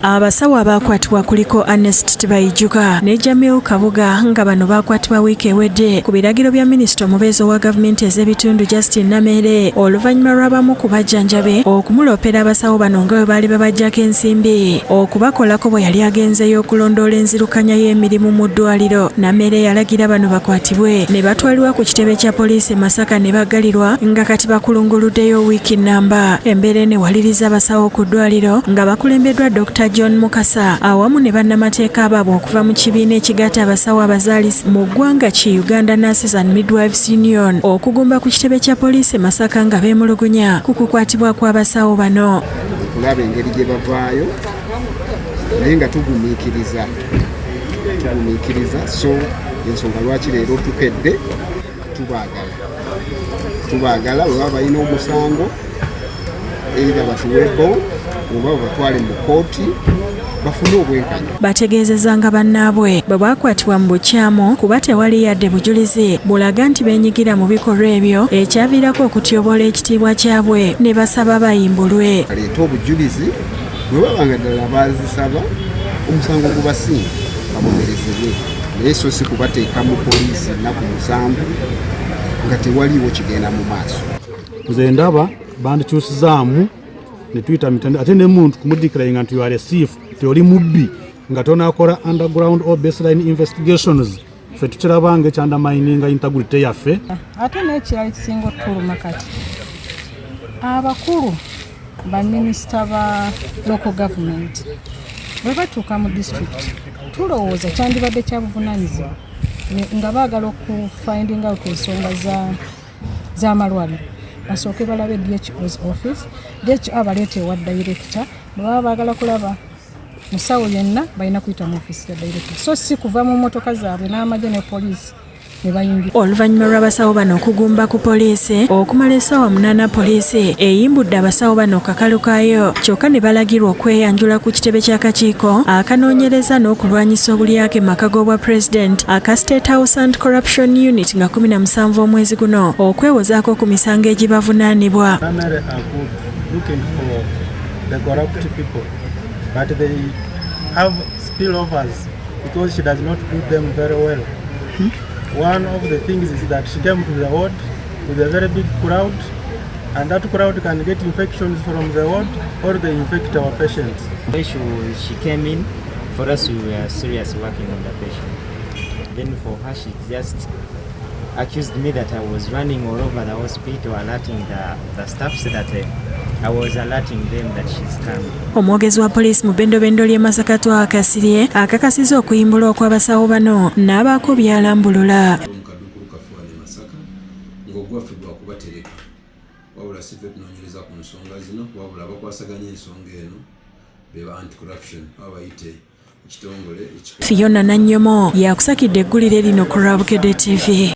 Abasawo abakwatibwa kuliko Ernest Tibaijuka ne Jamil Kabuga nga bano bakwatibwa wiiki ewedde ku biragiro bya minisita omubeezi wa gavumenti ez'ebitundu Justin Namere oluvannyuma lw'abamu ku bajjanjabe okumulopera abasawo bano nga bwe baali babaggyako ensimbi okubakolako bwe yali agenzeyo okulondoola enzirukanya y'emirimu mu ddwaliro. Namere yalagira bano bakwatibwe ne batwalibwa ku kitebe kya poliisi Masaka ne baggalirwa nga kati bakulunguluddeyo wiiki nnamba. Embeera enewaliriza abasawo ku ddwaliro nga bakulembeddwa Dr. John Mukasa awamu ne bannamateeka baabwe okuva mu kibiina ekigatta abasawo abazaalisi mu ggwanga ki Uganda Nurses and Midwives Union okugumba ku kitebe kya poliisi Masaka nga beemulugunya ku kukwatibwa kw'abasawo bano. Okulaba engeri gye bavaayo naye nga tugumiikiriza so ensonga lwaki leero tukedde tubaagala bwe baba balina omusango era batuwebo oba batwale mu kooti bafune obwenkanya. Bategeezezza nga bannaabwe bwe bakwatibwa mu bukyamu kuba tewali yadde bujulizi bulaga nti beenyigira mu bikolwa ebyo ekyaviirako okutyobola ekitiibwa kyabwe ne basaba bayimbulwe. Kaleeta obujulizi bwe baba nga ddala baazisaba omusango gubasinga babonerezebwe naye so si kubateeka mu poliisi ennaku 7 nga tewaliiwo kigenda mu maaso. Nze ndaba bandikyusizaamu ne tuyita mitandao ate ne muntu kumudikirayinga nti you are a thief teoli mubbi nga tonakola underground or baseline investigations ffe tukirabanga ekyandamininga integrity yaffe. Ate n'ekirala ekisinga otuluma kati abakulu baminisita ba local government bwe batuuka mu district tulowooza kyandibadde kya buvunaanyizibwa nga baagala okufinding out ensonga z'amalwaliro basooke balabe DHO's office. DHO abaleeta ewa director bwe baba baagala kulaba musawo yenna balina kuyita mu office ya director so si kuva mu mmotoka zaabwe n'amagye ne poliisi ne bayingira. Oluvannyuma lw'abasawo bano okugumba ku poliisi okumala essaawa 8 poliisi eyimbudde abasawo bano kakalu kaayo kyokka ne balagirwa okweyanjula ku kitebe ky'akakiiko akanoonyereza n'okulwanyisa obulyake mu maka g'obwa President aka State House Anti-Corruption Unit nga 17 omwezi guno okwewozaako ku misango egibavunaanibwa. But they have spillovers because she does not do them very well. One of the things is that she came to the ward with a very big crowd, and that crowd can get infections from the ward or they infect our patients. When she came in, for us we were serious working on the patient. Then for her she just accused me that I was running all over the hospital alerting the staffs that I was alerting them that she's coming. Omwogezi wa poliisi mu bendobendo ly'e Masaka Twakasirye akakasizza okuyimbulwa okw'abasawo bano n'abaako byalambulula. Ng'ogwaffe gwa kubatereka wabula si ffe tunoonyereza ku nsonga zino wabula abakwasaganya ensonga eno be ba anti-corruption abayite ekitongole. Fiona Nannyomo yakusakidde eggulire lino ku Rwabukedde TV.